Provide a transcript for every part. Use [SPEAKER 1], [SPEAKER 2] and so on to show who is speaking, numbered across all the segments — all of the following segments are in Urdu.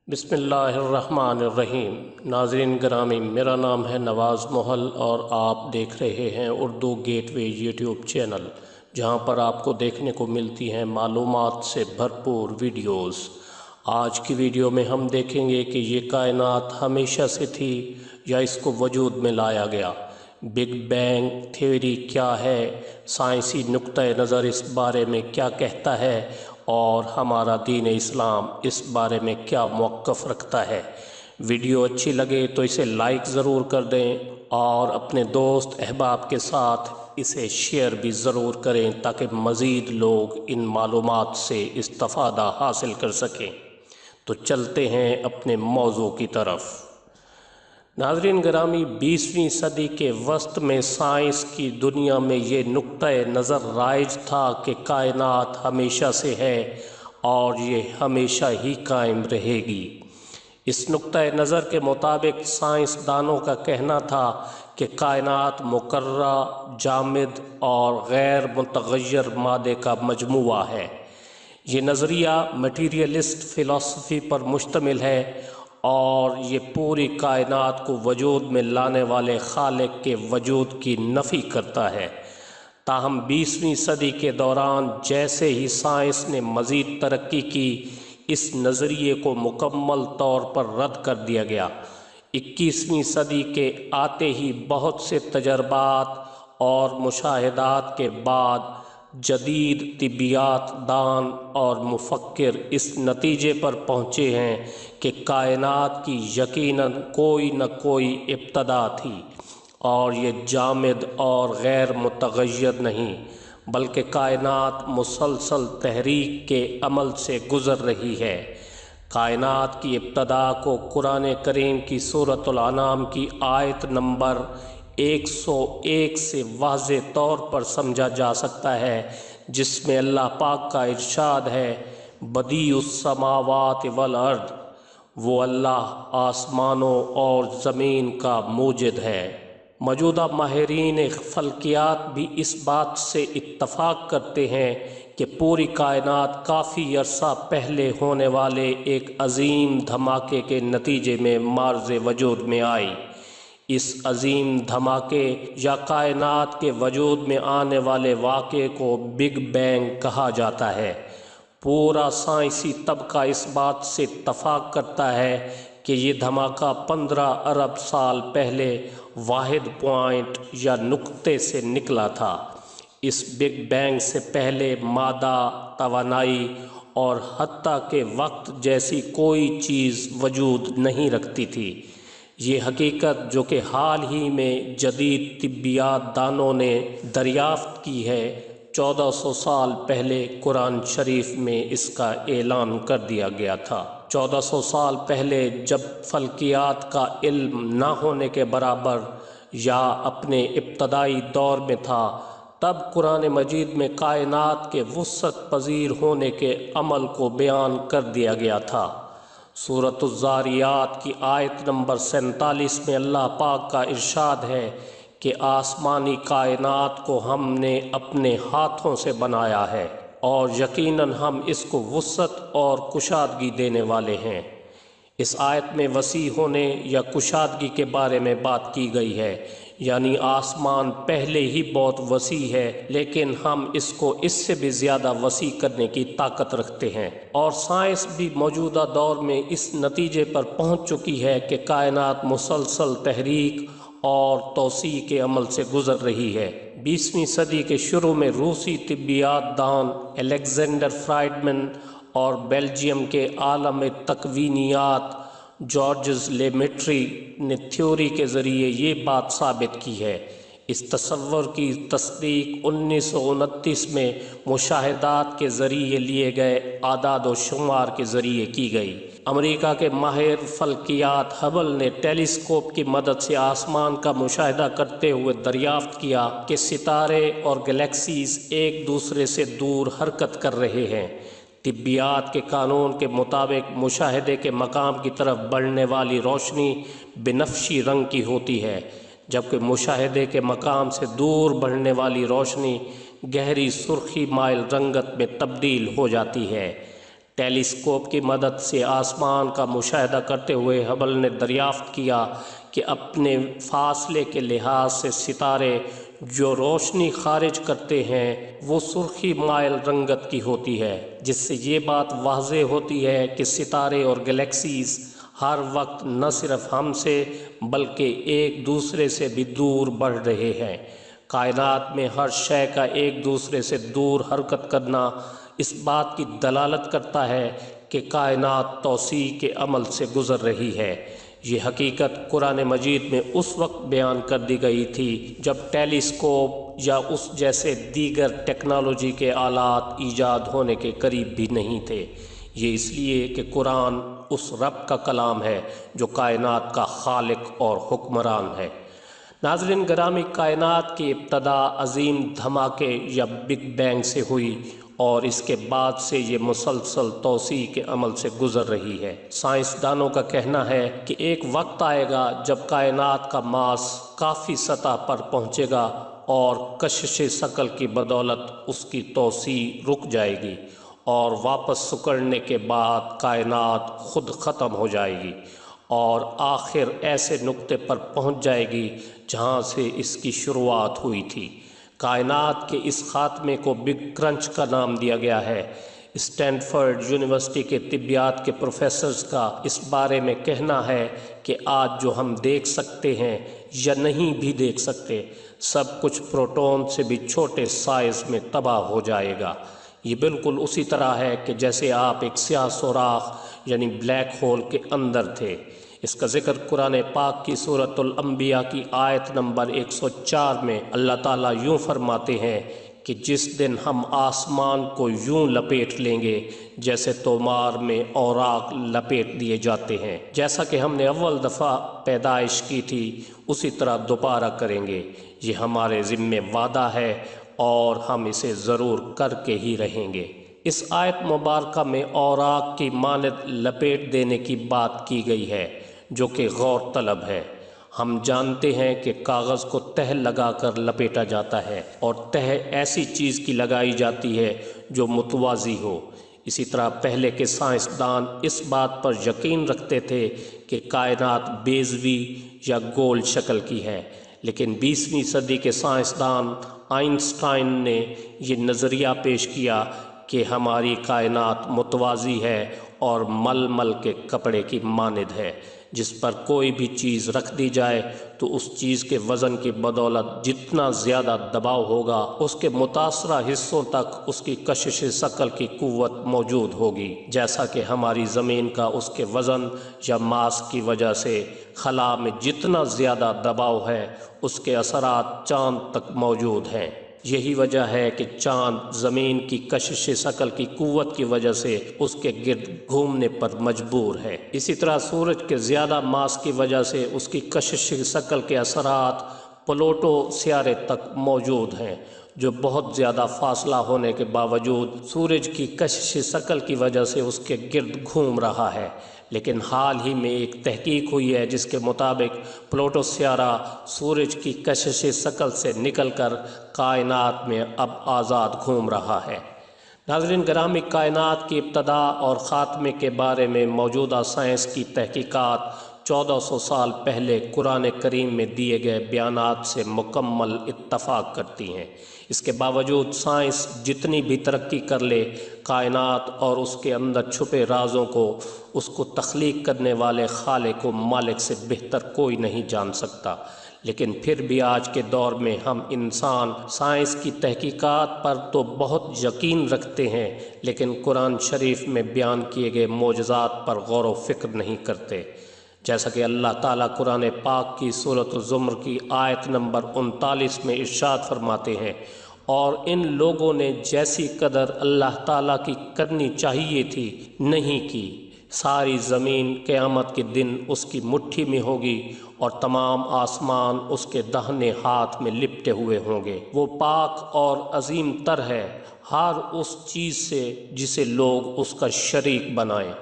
[SPEAKER 1] بسم اللہ الرحمن الرحیم۔ ناظرین گرامی، میرا نام ہے نواز محل اور آپ دیکھ رہے ہیں اردو گیٹ وے یوٹیوب چینل، جہاں پر آپ کو دیکھنے کو ملتی ہیں معلومات سے بھرپور ویڈیوز۔ آج کی ویڈیو میں ہم دیکھیں گے کہ یہ کائنات ہمیشہ سے تھی یا اس کو وجود میں لایا گیا، بگ بینگ تھیوری کیا ہے، سائنسی نقطہ نظر اس بارے میں کیا کہتا ہے، اور ہمارا دین اسلام اس بارے میں کیا موقف رکھتا ہے۔ ویڈیو اچھی لگے تو اسے لائک ضرور کر دیں اور اپنے دوست احباب کے ساتھ اسے شیئر بھی ضرور کریں تاکہ مزید لوگ ان معلومات سے استفادہ حاصل کر سکیں۔ تو چلتے ہیں اپنے موضوع کی طرف۔ ناظرین گرامی، 20ویں صدی کے وسط میں سائنس کی دنیا میں یہ نقطہ نظر رائج تھا کہ کائنات ہمیشہ سے ہے اور یہ ہمیشہ ہی قائم رہے گی۔ اس نقطہ نظر کے مطابق سائنسدانوں کا کہنا تھا کہ کائنات مقررہ، جامد اور غیر متغیر مادے کا مجموعہ ہے۔ یہ نظریہ میٹیریلسٹ فلسفی پر مشتمل ہے اور یہ پوری کائنات کو وجود میں لانے والے خالق کے وجود کی نفی کرتا ہے۔ تاہم 20ویں صدی کے دوران جیسے ہی سائنس نے مزید ترقی کی، اس نظریے کو مکمل طور پر رد کر دیا گیا۔ 21ویں صدی کے آتے ہی بہت سے تجربات اور مشاہدات کے بعد جدید طبیعیات دان اور مفکر اس نتیجے پر پہنچے ہیں کہ کائنات کی یقیناً کوئی نہ کوئی ابتدا تھی اور یہ جامد اور غیر متغیر نہیں، بلکہ کائنات مسلسل تحریک کے عمل سے گزر رہی ہے۔ کائنات کی ابتدا کو قرآن کریم کی سورۃ الانعام کی آیت نمبر 101 سے واضح طور پر سمجھا جا سکتا ہے، جس میں اللہ پاک کا ارشاد ہے: بدیع السماوات والارض، وہ اللہ آسمانوں اور زمین کا موجد ہے۔ موجودہ ماہرین فلکیات بھی اس بات سے اتفاق کرتے ہیں کہ پوری کائنات کافی عرصہ پہلے ہونے والے ایک عظیم دھماکے کے نتیجے میں معرض وجود میں آئی۔ اس عظیم دھماکے یا کائنات کے وجود میں آنے والے واقعے کو بگ بینگ کہا جاتا ہے۔ پورا سائنسی طبقہ اس بات سے اتفاق کرتا ہے کہ یہ دھماکہ 15 ارب سال پہلے واحد پوائنٹ یا نقطے سے نکلا تھا۔ اس بگ بینگ سے پہلے مادہ، توانائی اور حتیٰ کہ وقت جیسی کوئی چیز وجود نہیں رکھتی تھی۔ یہ حقیقت جو کہ حال ہی میں جدید طبیعیات دانوں نے دریافت کی ہے، 1400 سال پہلے قرآن شریف میں اس کا اعلان کر دیا گیا تھا۔ 1400 سال پہلے جب فلکیات کا علم نہ ہونے کے برابر یا اپنے ابتدائی دور میں تھا، تب قرآن مجید میں کائنات کے وسعت پذیر ہونے کے عمل کو بیان کر دیا گیا تھا۔ سورۃ الذاریات کی آیت نمبر 47 میں اللہ پاک کا ارشاد ہے کہ آسمانی کائنات کو ہم نے اپنے ہاتھوں سے بنایا ہے اور یقیناً ہم اس کو وسعت اور کشادگی دینے والے ہیں۔ اس آیت میں وسیع ہونے یا کشادگی کے بارے میں بات کی گئی ہے، یعنی آسمان پہلے ہی بہت وسیع ہے، لیکن ہم اس کو اس سے بھی زیادہ وسیع کرنے کی طاقت رکھتے ہیں۔ اور سائنس بھی موجودہ دور میں اس نتیجے پر پہنچ چکی ہے کہ کائنات مسلسل تحریک اور توسیع کے عمل سے گزر رہی ہے۔ 20ویں صدی کے شروع میں روسی طبیعیات دان الیگزینڈر فرائڈمن اور بیلجیم کے عالم تکوینیات جارجز لیمیٹری نے تھیوری کے ذریعے یہ بات ثابت کی ہے۔ اس تصور کی تصدیق 1929 میں مشاہدات کے ذریعے لیے گئے اعداد و شمار کے ذریعے کی گئی۔ امریکہ کے ماہر فلکیات ہبل نے ٹیلیسکوپ کی مدد سے آسمان کا مشاہدہ کرتے ہوئے دریافت کیا کہ ستارے اور گلیکسیز ایک دوسرے سے دور حرکت کر رہے ہیں۔ طبیعیات کے قانون کے مطابق مشاہدے کے مقام کی طرف بڑھنے والی روشنی بنفشی رنگ کی ہوتی ہے، جبکہ مشاہدے کے مقام سے دور بڑھنے والی روشنی گہری سرخی مائل رنگت میں تبدیل ہو جاتی ہے۔ ٹیلیسکوپ کی مدد سے آسمان کا مشاہدہ کرتے ہوئے ہبل نے دریافت کیا کہ اپنے فاصلے کے لحاظ سے ستارے جو روشنی خارج کرتے ہیں وہ سرخی مائل رنگت کی ہوتی ہے، جس سے یہ بات واضح ہوتی ہے کہ ستارے اور گلیکسیز ہر وقت نہ صرف ہم سے بلکہ ایک دوسرے سے بھی دور بڑھ رہے ہیں۔ کائنات میں ہر شے کا ایک دوسرے سے دور حرکت کرنا اس بات کی دلالت کرتا ہے کہ کائنات توسیع کے عمل سے گزر رہی ہے۔ یہ حقیقت قرآن مجید میں اس وقت بیان کر دی گئی تھی جب ٹیلیسکوپ یا اس جیسے دیگر ٹیکنالوجی کے آلات ایجاد ہونے کے قریب بھی نہیں تھے۔ یہ اس لیے کہ قرآن اس رب کا کلام ہے جو کائنات کا خالق اور حکمران ہے۔ ناظرین گرامی، کائنات کی ابتدا عظیم دھماکے یا بگ بینگ سے ہوئی اور اس کے بعد سے یہ مسلسل توسیع کے عمل سے گزر رہی ہے۔ سائنسدانوں کا کہنا ہے کہ ایک وقت آئے گا جب کائنات کا ماس کافی سطح پر پہنچے گا اور کشش ثقل کی بدولت اس کی توسیع رک جائے گی اور واپس سکڑنے کے بعد کائنات خود ختم ہو جائے گی اور آخر ایسے نقطے پر پہنچ جائے گی جہاں سے اس کی شروعات ہوئی تھی۔ کائنات کے اس خاتمے کو بگ کرنچ کا نام دیا گیا ہے۔ اسٹینفورڈ یونیورسٹی کے طبیات کے پروفیسرز کا اس بارے میں کہنا ہے کہ آج جو ہم دیکھ سکتے ہیں یا نہیں بھی دیکھ سکتے، سب کچھ پروٹون سے بھی چھوٹے سائز میں تباہ ہو جائے گا۔ یہ بالکل اسی طرح ہے کہ جیسے آپ ایک سیاہ سوراخ یعنی بلیک ہول کے اندر تھے۔ اس کا ذکر قرآن پاک کی سورۃ الانبیاء کی آیت نمبر 104 میں اللہ تعالیٰ یوں فرماتے ہیں کہ جس دن ہم آسمان کو یوں لپیٹ لیں گے جیسے تومار میں اوراق لپیٹ دیے جاتے ہیں، جیسا کہ ہم نے اول دفعہ پیدائش کی تھی اسی طرح دوبارہ کریں گے۔ یہ ہمارے ذمے وعدہ ہے اور ہم اسے ضرور کر کے ہی رہیں گے۔ اس آیت مبارکہ میں اوراق کی مانند لپیٹ دینے کی بات کی گئی ہے جو کہ غور طلب ہے۔ ہم جانتے ہیں کہ کاغذ کو تہ لگا کر لپیٹا جاتا ہے اور تہ ایسی چیز کی لگائی جاتی ہے جو متوازی ہو۔ اسی طرح پہلے کے سائنسدان اس بات پر یقین رکھتے تھے کہ کائنات بیضوی یا گول شکل کی ہے، لیکن 20ویں صدی کے سائنسدان آئنسٹائن نے یہ نظریہ پیش کیا کہ ہماری کائنات متوازی ہے اور مل مل کے کپڑے کی مانند ہے، جس پر کوئی بھی چیز رکھ دی جائے تو اس چیز کے وزن کی بدولت جتنا زیادہ دباؤ ہوگا اس کے متاثرہ حصوں تک اس کی کشش ثقل کی قوت موجود ہوگی، جیسا کہ ہماری زمین کا اس کے وزن یا ماس کی وجہ سے خلا میں جتنا زیادہ دباؤ ہے اس کے اثرات چاند تک موجود ہیں۔ یہی وجہ ہے کہ چاند زمین کی کشش ثقل کی قوت کی وجہ سے اس کے گرد گھومنے پر مجبور ہے۔ اسی طرح سورج کے زیادہ ماس کی وجہ سے اس کی کشش ثقل کے اثرات پلوٹو سیارے تک موجود ہیں، جو بہت زیادہ فاصلہ ہونے کے باوجود سورج کی کشش ثقل کی وجہ سے اس کے گرد گھوم رہا ہے۔ لیکن حال ہی میں ایک تحقیق ہوئی ہے جس کے مطابق پلوٹو سیارہ سورج کی کشش ثقل سے نکل کر کائنات میں اب آزاد گھوم رہا ہے۔ ناظرین گرامی، کائنات کی ابتدا اور خاتمے کے بارے میں موجودہ سائنس کی تحقیقات 1400 سال پہلے قرآن کریم میں دیے گئے بیانات سے مکمل اتفاق کرتی ہیں۔ اس کے باوجود سائنس جتنی بھی ترقی کر لے، کائنات اور اس کے اندر چھپے رازوں کو اس کو تخلیق کرنے والے خالق و مالک سے بہتر کوئی نہیں جان سکتا۔ لیکن پھر بھی آج کے دور میں ہم انسان سائنس کی تحقیقات پر تو بہت یقین رکھتے ہیں، لیکن قرآن شریف میں بیان کیے گئے معجزات پر غور و فکر نہیں کرتے۔ جیسا کہ اللہ تعالیٰ قرآن پاک کی سورۃ الزمر کی آیت نمبر 39 میں ارشاد فرماتے ہیں، اور ان لوگوں نے جیسی قدر اللہ تعالیٰ کی کرنی چاہیے تھی نہیں کی۔ ساری زمین قیامت کے دن اس کی مٹھی میں ہوگی اور تمام آسمان اس کے داہنے ہاتھ میں لپٹے ہوئے ہوں گے۔ وہ پاک اور عظیم تر ہے ہر اس چیز سے جسے لوگ اس کا شریک بنائیں۔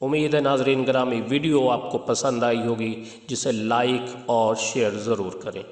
[SPEAKER 1] امید ہے ناظرین گرامی ویڈیو آپ کو پسند آئی ہوگی، جسے لائک اور شیئر ضرور کریں۔